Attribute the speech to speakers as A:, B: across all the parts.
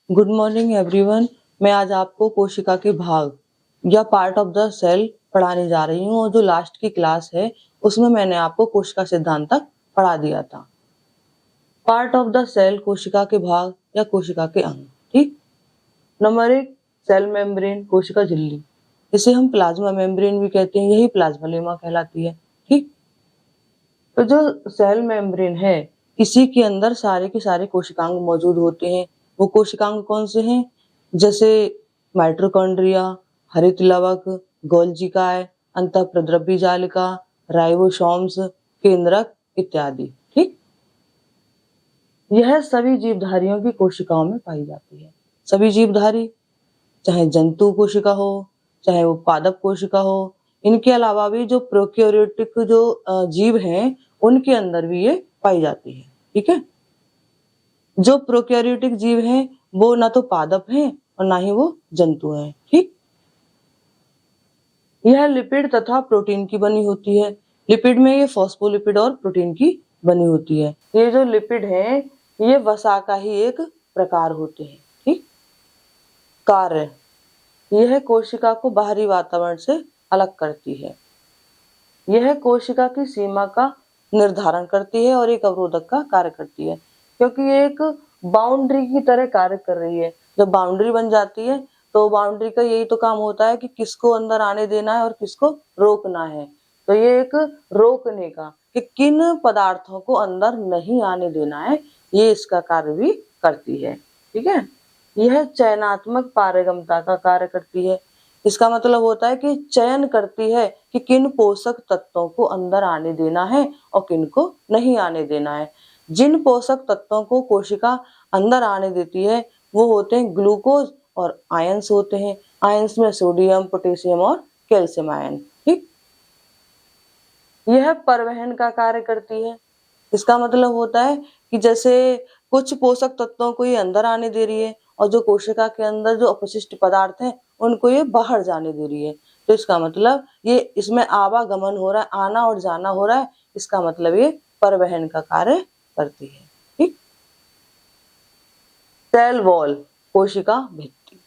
A: Good morning everyone. मैं आज आपको कोशिका के भाग या पार्ट ऑफ द सेल पढ़ाने जा रही हूँ और जो लास्ट की क्लास है उसमें मैंने आपको कोशिका सिद्धांत तक पढ़ा दिया था। पार्ट ऑफ द सेल कोशिका के भाग या कोशिका के अंग। ठीक। नंबर 1, सेल मेम्ब्रेन, कोशिका झिल्ली। इसे हम प्लाज्मा मेम्ब्रेन भी कहते हैं, यही प्लाज्मा लेमा कहलाती है। ठीक। तो जो सेल मेम्ब्रेन है इसी के अंदर सारे के सारे कोशिकांग मौजूद होते हैं। वो कोशिकांग कौन से हैं? जैसे माइटोकॉन्ड्रिया, हरित लवक, गोल्जिकाय, अंतःप्रद्रव्य जालिका, राइबोसोम्स, केंद्रक इत्यादि। ठीक। यह सभी जीवधारियों की कोशिकाओं में पाई जाती है। सभी जीवधारी, चाहे जंतु कोशिका हो, चाहे वो पादप कोशिका हो, इनके अलावा भी जो प्रोकैरियोटिक जो जीव हैं उनके अंदर भी ये पाई जाती है। ठीक है। जो प्रोकैरियोटिक जीव हैं वो ना तो पादप हैं और ना ही वो जंतु हैं। ठीक। यह लिपिड तथा प्रोटीन की बनी होती है। लिपिड में ये फॉस्फोलिपिड और प्रोटीन की बनी होती है। ये जो लिपिड है ये वसा का ही एक प्रकार होते हैं। ठीक। कार्य, यह कोशिका को बाहरी वातावरण से अलग करती है। यह कोशिका की सीमा का निर्धारण करती है और एक अवरोधक का कार्य करती है, क्योंकि ये एक बाउंड्री की तरह कार्य कर रही है। जब बाउंड्री बन जाती है तो बाउंड्री का यही तो काम होता है कि किसको अंदर आने देना है और किसको रोकना है। तो ये एक रोकने का, कि किन पदार्थों को अंदर नहीं आने देना है, ये इसका कार्य भी करती है। ठीक है। यह चयनात्मक पारगम्यता का कार्य करती है। इसका मतलब होता है कि चयन करती है कि किन पोषक तत्वों को अंदर आने देना है और किन को नहीं आने देना है। जिन पोषक तत्वों को कोशिका अंदर आने देती है वो होते हैं ग्लूकोज और आयंस होते हैं। आयंस में सोडियम, पोटेशियम और कैल्शियम आयन। ठीक। यह परिवहन का कार्य करती है। इसका मतलब होता है कि जैसे कुछ पोषक तत्वों को ये अंदर आने दे रही है और जो कोशिका के अंदर जो अपशिष्ट पदार्थ हैं उनको ये बाहर जाने दे रही है। तो इसका मतलब ये इसमें आवागमन हो रहा है, आना और जाना हो रहा है। इसका मतलब ये परिवहन का कार्य करती है। ठीक। सेल वॉल, कोशिका भित्ति।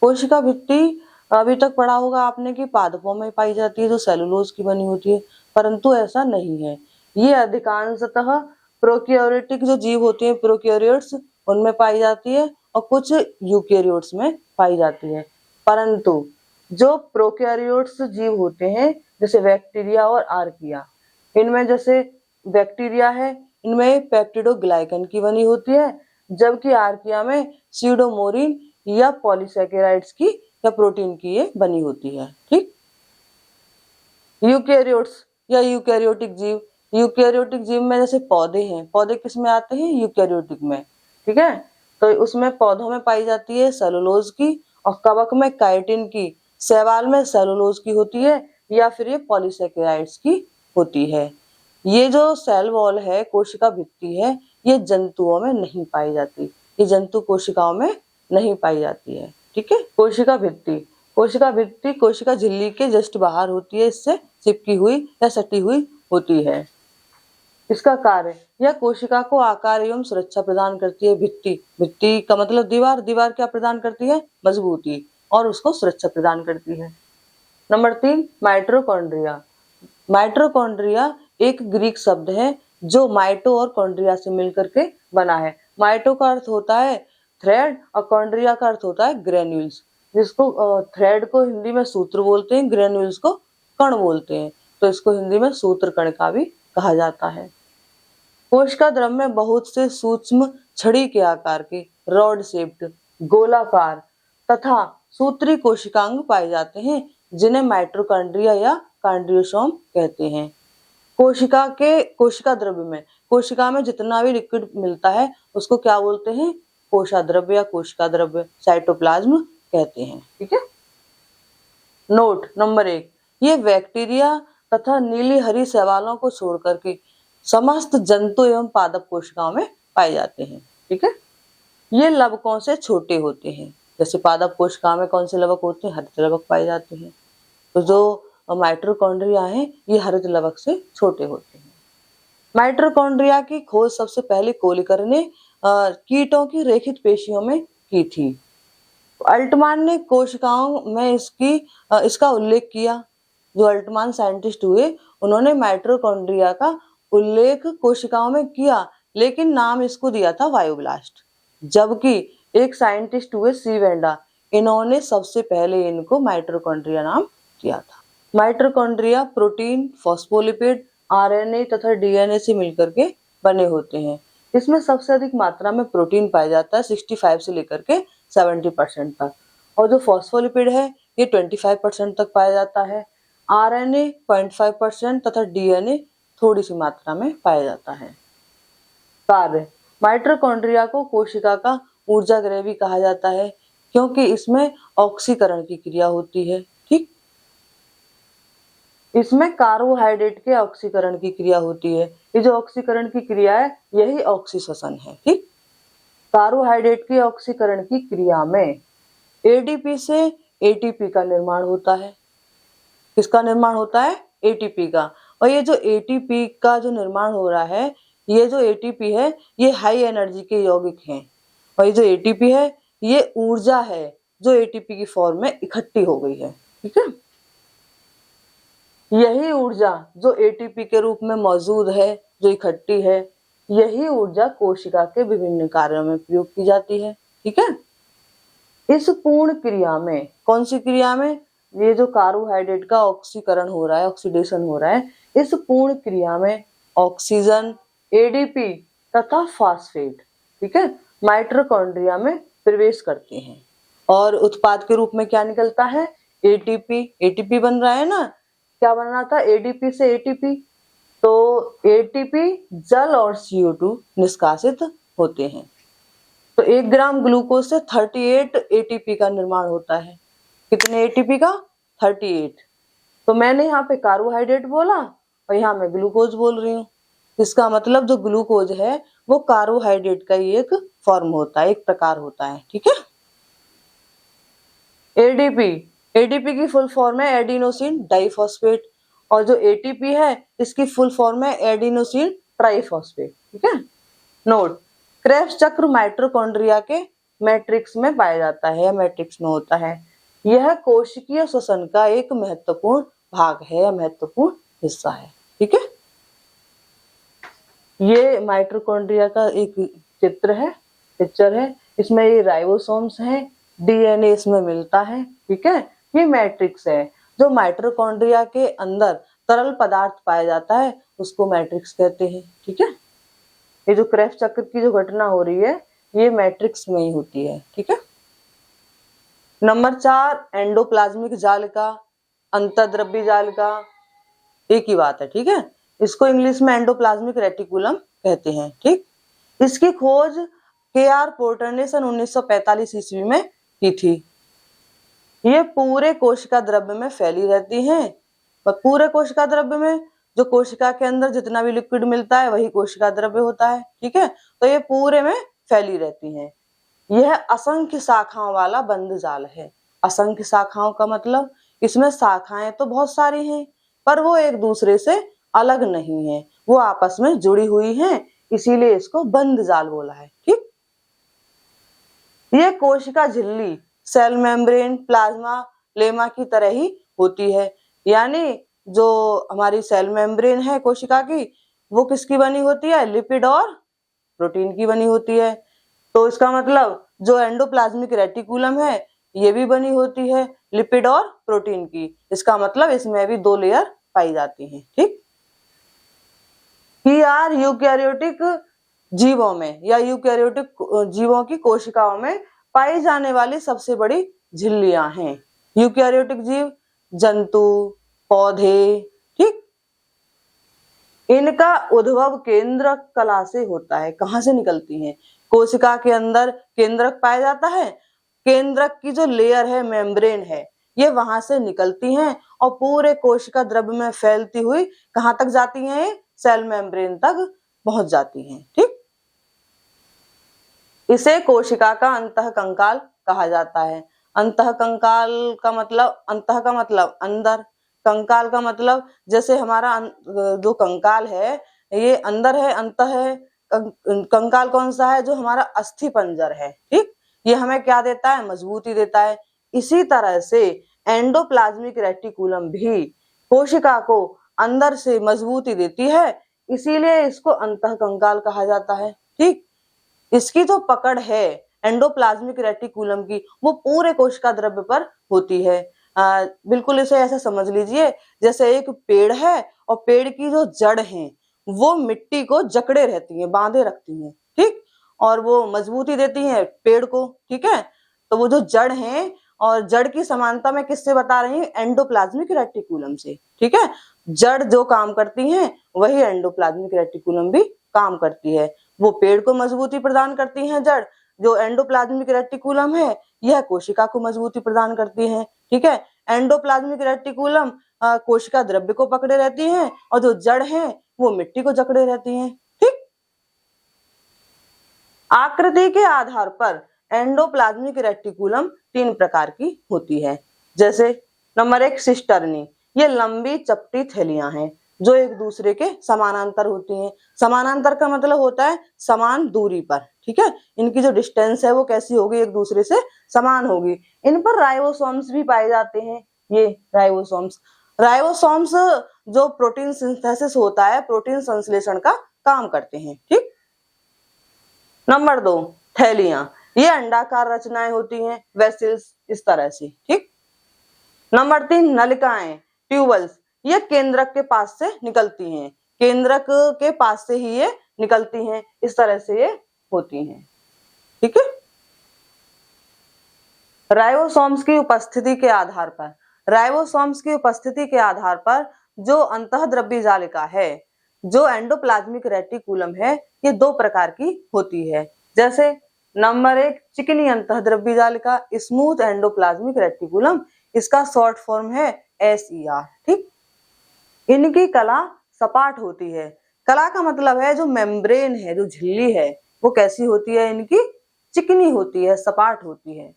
A: कोशिका भित्ति अभी तक पढ़ा होगा आपने कि पादपों में पाई जाती है जो सेलुलोज की बनी होती है, परंतु ऐसा नहीं है। ये अधिकांशतः प्रोकैरियोटिक जो जीव होते हैं, प्रोकैरियोट्स, उनमें पाई जाती है और कुछ यूकैरियोट्स में पाई जाती है। परंतु जो प्रोकैरियोट्स जीव होते हैं जैसे बैक्टीरिया और आर्किया, इनमें जैसे बैक्टीरिया है इनमें पेप्टिडोग्लाइकन की बनी होती है, जबकि आर्किया में सीडोमोरिन या पॉलीसैकेराइड्स की या प्रोटीन की ये बनी होती है। ठीक। यूकैरियोट्स या यूकैरियोटिक जीव, यूकैरियोटिक जीव में जैसे पौधे हैं, पौधे किस में आते हैं? यूकैरियोटिक में। ठीक है। तो उसमें पौधों में पाई जाती है सेलुलोज की और कवक में काइटिन की, शैवाल में सेलुलोज की होती है या फिर ये पॉलीसैकेराइड्स की होती है। ये जो सेल वॉल है, कोशिका भित्ति है, ये जंतुओं में नहीं पाई जाती। ये जंतु कोशिकाओं में नहीं पाई जाती है। ठीक है। कोशिका भित्ति, कोशिका भित्ति कोशिका झिल्ली के जस्ट बाहर होती है, इससे चिपकी हुई या सटी हुई होती है। इसका कार्य, यह कोशिका को आकार एवं सुरक्षा प्रदान करती है। भित्ति, भित्ति का मतलब दीवार, दीवार क्या प्रदान करती है? मजबूती और उसको सुरक्षा प्रदान करती है। Number 3, mitochondria. माइटोकॉन्ड्रिया एक ग्रीक शब्द है जो माइटो और कॉन्ड्रिया से मिलकर के बना है। माइटो का अर्थ होता है थ्रेड और कॉन्ड्रिया का अर्थ होता है ग्रेन्यूल्स, जिसको थ्रेड को हिंदी में सूत्र बोलते हैं, ग्रेन्यूल्स को कण बोलते हैं, तो इसको हिंदी में सूत्र कण का भी कहा जाता है। कोशिका द्रव में बहुत से सूक्ष्म छड़ी के आकार के रॉड शेप्ड, गोलाकार तथा सूत्री कोशिकांग पाए जाते हैं, जिन्हें माइटोकॉन्ड्रिया या कॉन्ड्रियोसोम कहते हैं। कोशिका द्रव्य में, कोशिका में जितना भी लिक्विड मिलता है उसको क्या बोलते हैं? कोशा द्रव्य या कोशिका द्रव्य, साइटोप्लाज्म कहते हैं। ठीक है। नोट नंबर 1, ये बैक्टीरिया तथा नीली हरी शैवालों को छोड़ करके समस्त जंतु एवं पादप कोशिकाओं में पाए जाते हैं। ठीक है। ये लवकों से छोटे होते हैं। जैसे पादप कोशिका में कौन से लवक होते हैं? हरित लवक पाए जाते हैं। तो जो माइटोकॉन्ड्रिया है ये हरित लवक से छोटे होते हैं। माइटोकॉन्ड्रिया की खोज सबसे पहले कोलिकर ने कीटों की रेखित पेशियों में की थी। अल्टमान ने कोशिकाओं में इसका उल्लेख किया। जो अल्टमान साइंटिस्ट हुए उन्होंने माइटोकॉन्ड्रिया का उल्लेख कोशिकाओं में किया, लेकिन नाम इसको दिया था वायोब्लास्ट। जबकि एक साइंटिस्ट हुए सी वेंडा, इन्होंने सबसे पहले इनको माइटोकॉन्ड्रिया नाम दिया था। माइटोकॉन्ड्रिया प्रोटीन, फॉस्फोलिपिड, आरएनए तथा डीएनए से मिलकर के बने होते हैं। इसमें सबसे अधिक मात्रा में प्रोटीन पाया जाता है 65 से लेकर के 70% तक, और जो फॉस्फोलिपिड है ये 25% तक पाया जाता है। आरएनए 0.5% तथा डीएनए थोड़ी सी मात्रा में पाया जाता है। कार्य: माइटोकॉन्ड्रिया को कोशिका का ऊर्जा गृह भी कहा जाता है, क्योंकि इसमें ऑक्सीकरण की क्रिया होती है। ठीक, इसमें कार्बोहाइड्रेट के ऑक्सीकरण की क्रिया होती है। ये जो ऑक्सीकरण की क्रिया है यही ऑक्सीश्वसन है। ठीक, कार्बोहाइड्रेट के ऑक्सीकरण की क्रिया में एडीपी से एटीपी का निर्माण होता है। किसका निर्माण होता है? एटीपी का। और ये जो एटीपी का जो निर्माण हो रहा है, ये जो एटीपी है ये हाई एनर्जी के यौगिक हैं, और ये जो एटीपी है ये ऊर्जा है जो एटीपी की फॉर्म में इकट्ठी हो गई है। ठीक है, यही ऊर्जा जो एटीपी के रूप में मौजूद है, जो इकट्ठी है, यही ऊर्जा कोशिका के विभिन्न कार्यों में प्रयोग की जाती है। ठीक है, इस पूर्ण क्रिया में, कौन सी क्रिया में? ये जो कार्बोहाइड्रेट का ऑक्सीकरण हो रहा है, ऑक्सीडेशन हो रहा है, इस पूर्ण क्रिया में ऑक्सीजन, एडीपी तथा फास्फेट, ठीक है, माइटोकॉन्ड्रिया में प्रवेश करते हैं और उत्पाद के रूप में क्या निकलता है? एटीपी। एटीपी बन रहा है ना, क्या बन रहा था? एडीपी से एटीपी। तो एटीपी जल और CO2 निष्कासित होते हैं। तो 1 ग्राम ग्लूकोज से 38 एटीपी का निर्माण होता है। कितने एटीपी का? 38। तो मैंने यहाँ पे कार्बोहाइड्रेट बोला और यहाँ मैं ग्लूकोज बोल रही हूँ। इसका मतलब जो ग्लूकोज है वो कार्बोहाइड्रेट का ही एक फॉर्म होता है, एक प्रकार होता है। ठीक है, एडीपी, एडीपी की फुल फॉर्म है एडिनोसिन डाइफॉस्फेट, और जो एटीपी है इसकी फुल फॉर्म है एडिनोसिन ट्राइफॉस्फेट। ठीक है, नोट: क्रेब्स चक्र माइटोकॉन्ड्रिया के मैट्रिक्स में पाया जाता है, मैट्रिक्स में होता है। यह कोशिकीय श्वसन का एक महत्वपूर्ण भाग है, महत्वपूर्ण हिस्सा है। ठीक है, ये माइटोकॉन्ड्रिया का एक चित्र है, पिक्चर है। इसमें ये राइबोसोम्स हैं, डीएनए इसमें मिलता है। ठीक है, ये मैट्रिक्स है। जो माइटोकॉन्ड्रिया के अंदर तरल पदार्थ पाया जाता है उसको मैट्रिक्स कहते हैं। ठीक है, ये जो क्रेब्स चक्र की जो घटना हो रही है ये मैट्रिक्स में ही होती है। ठीक है, नंबर 4, एंडोप्लाज्मिक जालिका, अंतर्द्रव्य जालिका, एक ही बात है। ठीक है, इसको इंग्लिश में एंडोप्लाज्मिक रेटिकुलम कहते हैं। ठीक, इसकी खोज KR पोर्टर ने सन 1945 ईस्वी में की थी। ये पूरे कोशिका द्रव्य में फैली रहती हैं, और पूरे कोशिका द्रव्य में जो कोशिका के अंदर जितना भी लिक्विड मिलता है वही कोशिका द्रव्य होता है। ठीक है, तो ये पूरे में फैली रहती हैं। यह असंख्य शाखाओं वाला बंद जाल है। असंख्य शाखाओं का मतलब इसमें शाखाएं तो बहुत सारी हैं, पर वो एक दूसरे से अलग नहीं है, वो आपस में जुड़ी हुई हैं, इसीलिए इसको बंद जाल बोला है। ठीक, ये कोशिका झिल्ली सेल मेम्ब्रेन, प्लाज्मा लेमा की तरह ही होती है। यानी जो हमारी सेल मेम्ब्रेन है कोशिका की, वो किसकी बनी होती है? लिपिड और प्रोटीन की बनी होती है। तो इसका मतलब जो एंडोप्लाज्मिक रेटिकुलम है ये भी बनी होती है लिपिड और प्रोटीन की। इसका मतलब इसमें भी 2 लेयर पाई जाती हैं। ठीक, यूकैरियोटिक जीवों में या यूकैरियोटिक जीवों की कोशिकाओं में पाई जाने वाली सबसे बड़ी झिल्लियां हैं। यूकैरियोटिक जीव, जंतु, पौधे। ठीक, इनका उद्भव केंद्रक कला से होता है। कहाँ से निकलती हैं? कोशिका के अंदर केंद्रक पाया जाता है, केंद्रक की जो लेयर है, मेम्ब्रेन है, ये वहां से निकलती हैं और पूरे कोशिका द्रव्य में फैलती हुई कहाँ तक जाती हैं? सेल मेम्ब्रेन तक पहुंच जाती हैं। ठीक, इसे कोशिका का अंतःकंकाल कहा जाता है। अंतःकंकाल का मतलब, अंतः का मतलब अंदर, कंकाल का मतलब जैसे हमारा जो कंकाल है ये अंदर है, अंतः है। कंकाल कौन सा है? जो हमारा अस्थि पंजर है। ठीक, ये हमें क्या देता है, मजबूती देता है। इसी तरह से एंडोप्लाज्मिक रेटिकुलम भी कोशिका को अंदर से मजबूती देती है, इसीलिए इसको अंतःकंकाल कहा जाता है। ठीक, इसकी जो पकड़ है एंडोप्लाज्मिक रेटिकुलम की, वो पूरे कोशिका द्रव्य पर होती है। बिल्कुल इसे ऐसा समझ लीजिए जैसे एक पेड़ है और पेड़ की जो जड़ है वो मिट्टी को जकड़े रहती है, बांधे रखती है। ठीक, और वो मजबूती देती है पेड़ को। ठीक है, तो वो जो जड़ है, और जड़ की समानता मैं किससे बता रही हूँ, एंडोप्लाज्मिक रेटिकुलम से। ठीक है, जड़ जो काम करती है वही एंडोप्लाज्मिक रेटिकुलम भी काम करती है। वो पेड़ को मजबूती प्रदान करती है जड़, जो एंडोप्लाज्मिक रेटिकुलम है यह कोशिका को मजबूती प्रदान करती है। ठीक है, एंडोप्लाज्मिक रेटिकुलम कोशिका द्रव्य को पकड़े रहती है और जो जड़ है वो मिट्टी को जकड़े रहती है। ठीक, आकृति के आधार पर एंडोप्लाज्मिक रेटिकुलम 3 प्रकार की होती है। जैसे नंबर 1 सिस्टर्नी, ये लंबी चपटी थैलियां हैं जो एक दूसरे के समानांतर होती हैं। समानांतर का मतलब होता है समान दूरी पर। ठीक है, इनकी जो डिस्टेंस है वो कैसी होगी, एक दूसरे से समान होगी। इन पर राइबोसोम्स भी पाए जाते हैं। ये राइबोसोम्स जो प्रोटीन सिंथेसिस होता है, प्रोटीन संश्लेषण का काम करते हैं। ठीक, नंबर 2 थैलियां, ये अंडाकार रचनाएं होती हैं, वेसल्स इस तरह से। ठीक, नंबर 3 नलिकाएं, ट्यूबल्स, ये केंद्रक के पास से निकलती हैं, केंद्रक के पास से ही ये निकलती हैं, इस तरह से ये होती हैं। ठीक है, राइबोसोम्स की उपस्थिति के आधार पर, राइबोसोम्स की उपस्थिति के आधार पर जो अंतःद्रव्य जालिका है, जो एंडोप्लाज्मिक रेटिकुलम है, ये 2 प्रकार की होती है। जैसे नंबर 1 चिकनी अंतःद्रव्य जालिका, स्मूथ एंडोप्लाज्मिक रेटिकुलम, इसका शॉर्ट फॉर्म है SER। ठीक, इनकी कला सपाट होती है। कला का मतलब है जो मेम्ब्रेन है, जो झिल्ली है, वो कैसी होती है, इनकी चिकनी होती है, सपाट होती है।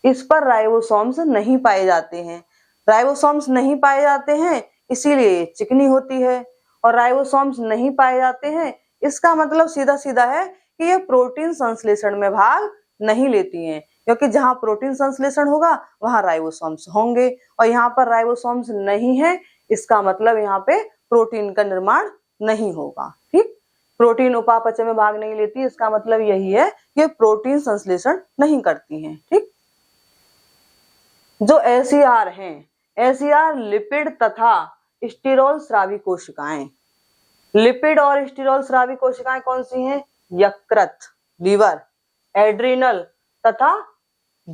A: इस पर राइबोसोम्स नहीं पाए जाते हैं। राइबोसोम्स नहीं पाए जाते हैं इसीलिए चिकनी होती है, और राइबोसोम्स नहीं पाए जाते हैं इसका मतलब सीधा सीधा है कि ये प्रोटीन संश्लेषण में भाग नहीं लेती हैं, क्योंकि जहां प्रोटीन संश्लेषण होगा वहां राइबोसोम्स होंगे, और यहाँ पर राइबोसोम्स नहीं है, इसका मतलब यहाँ पे प्रोटीन का निर्माण नहीं होगा। ठीक, प्रोटीन उपापचय में भाग नहीं लेती, इसका मतलब यही है कि प्रोटीन संश्लेषण नहीं करती हैं। ठीक, जो SER हैं, SER लिपिड तथा स्टीरोल स्रावी कोशिकाएं। लिपिड और स्टीरोल स्रावी कोशिकाएं कौन सी हैं, यकृत, लीवर, एड्रिनल तथा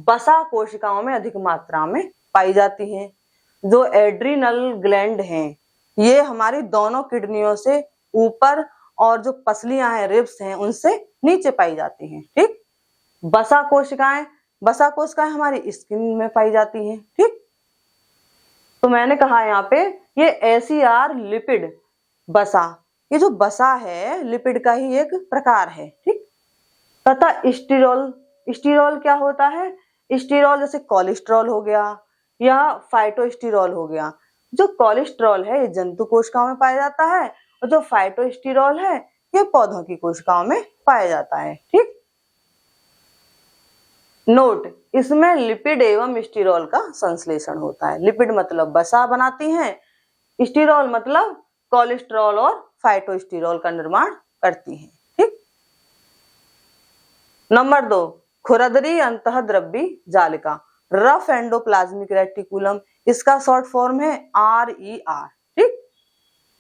A: वसा कोशिकाओं में अधिक मात्रा में पाई जाती हैं। जो एड्रिनल ग्लैंड हैं ये हमारी दोनों किडनियों से ऊपर, और जो पसलियां हैं, रिब्स हैं, उनसे नीचे पाई जाती हैं। ठीक, वसा कोशिकाएं हमारी स्किन में पाई जाती हैं। ठीक, तो मैंने कहा यहाँ पे ये SER लिपिड वसा, ये जो वसा है लिपिड का ही एक प्रकार है। ठीक, तथा स्टीरोल क्या होता है, स्टीरोल जैसे कोलेस्ट्रॉल हो गया या फाइटोस्टीरोल हो गया। जो कोलेस्ट्रॉल है ये जंतु कोशिकाओं में पाया जाता है, और जो फाइटोस्टीरोल है ये पौधों की कोशिकाओं में पाया जाता है। ठीक, नोट, इसमें लिपिड एवं स्टीरोल का संश्लेषण होता है। लिपिड मतलब वसा बनाती हैं, स्टीरोल मतलब कोलेस्ट्रॉल और फाइटोस्टीरोल का निर्माण करती हैं। ठीक, नंबर 2 खुरदरी अंतःद्रव्यी जालिका, रफ एंडोप्लाज्मिक रेटिकुलम, इसका शॉर्ट फॉर्म है RER। ठीक,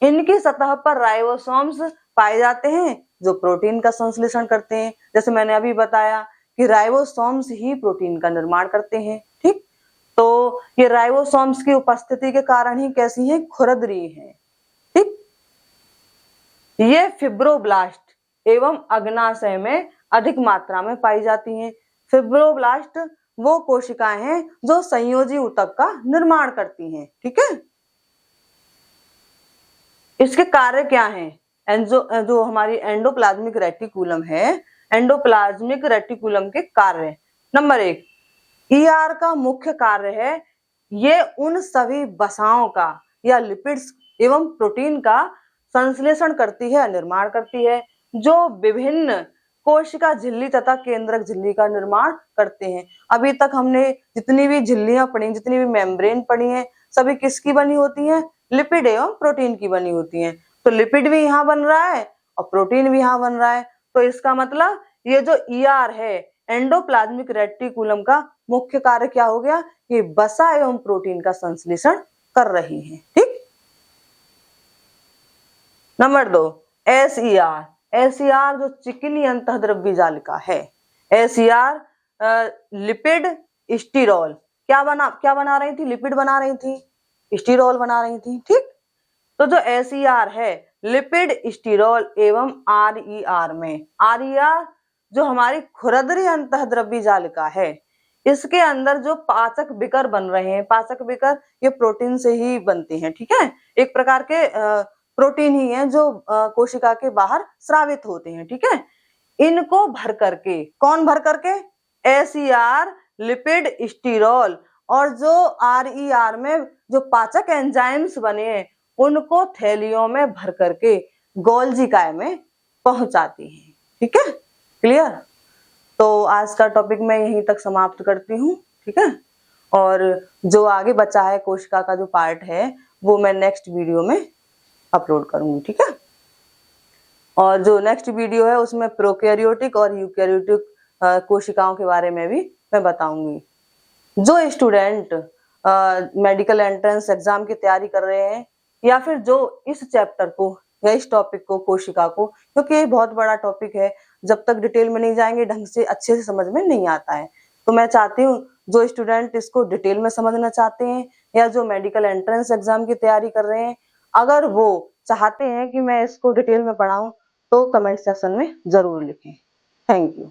A: इनकी सतह पर राइबोसोम्स पाए जाते हैं जो प्रोटीन का संश्लेषण करते हैं। जैसे मैंने अभी बताया कि राइबोसोम्स ही प्रोटीन का निर्माण करते हैं। ठीक, तो ये राइबोसोम्स की उपस्थिति के कारण ही कैसी है, खुरदरी है। ठीक, ये फिब्रोब्लास्ट एवं अग्नाशय में अधिक मात्रा में पाई जाती हैं। फिब्रोब्लास्ट वो कोशिकाएं हैं जो संयोजी ऊतक का निर्माण करती हैं। ठीक है, इसके कार्य क्या हैं, जो हमारी एंडोप्लाज्मिक रेटिकुलम है, एंडोप्लाज्मिक रेटिकुलम के कार्य। नंबर 1 ER का मुख्य कार्य है ये उन सभी वसाओं का या लिपिड्स एवं प्रोटीन का संश्लेषण करती है, निर्माण करती है, जो विभिन्न कोशिका झिल्ली तथा केंद्रक झिल्ली का निर्माण करते हैं। अभी तक हमने जितनी भी झिल्लियां पढ़ी, जितनी भी मेम्ब्रेन पढ़ी हैं, सभी किसकी बनी होती हैं? लिपिड एवं प्रोटीन की बनी होती हैं। तो लिपिड भी यहाँ बन रहा है और प्रोटीन भी यहाँ बन रहा है। तो इसका मतलब ये जो ER है, एंडोप्लाज्मिक रेटिकुलम का मुख्य कार्य क्या हो गया? ये वसा एवं प्रोटीन का संश्लेषण कर रही है। ठीक। Number 2, SER। SER जो चिकनी अंतःद्रव्य जालिका है। SER लिपिड स्टीरॉल क्या बना रही थी? लिपिड बना रही थी, स्टीरॉल बना रही थी। ठीक। तो जो SER है, लिपिड स्टीरॉल एवं RER में, RER जो हमारी खुरदरी अंतःद्रव्य जालिका है, इसके अंदर जो पाचक विकर बन रहे हैं, पाचक विकर ये प्रोटीन से ही बनते हैं। ठीक है, एक प्रकार के प्रोटीन ही है जो कोशिका के बाहर स्रावित होते हैं। ठीक है, इनको भर करके, कौन भर करके? SER, लिपिड स्टीरॉल और जो RER में जो पाचक एंजाइम्स बने हैं, उनको थैलियों में भर करके गोल्जी काय में पहुंचाती है। ठीक है, क्लियर? तो आज का टॉपिक मैं यहीं तक समाप्त करती हूँ। ठीक है, और जो आगे बचा है कोशिका का जो पार्ट है, वो मैं नेक्स्ट वीडियो में अपलोड करूंगी। ठीक है, और जो नेक्स्ट वीडियो है उसमें प्रोकैरियोटिक और यूकैरियोटिक कोशिकाओं के बारे में भी मैं बताऊंगी। जो स्टूडेंट मेडिकल एंट्रेंस एग्जाम की तैयारी कर रहे हैं, या फिर जो इस चैप्टर को या इस टॉपिक को, कोशिका को, क्योंकि ये बहुत बड़ा टॉपिक है, जब तक डिटेल में नहीं जाएंगे ढंग से अच्छे से समझ में नहीं आता है। तो मैं चाहती हूँ जो स्टूडेंट इसको डिटेल में समझना चाहते हैं, या जो मेडिकल एंट्रेंस एग्जाम की तैयारी कर रहे हैं, अगर वो चाहते हैं कि मैं इसको डिटेल में पढ़ाऊं, तो कमेंट सेक्शन में जरूर लिखें। Thank you.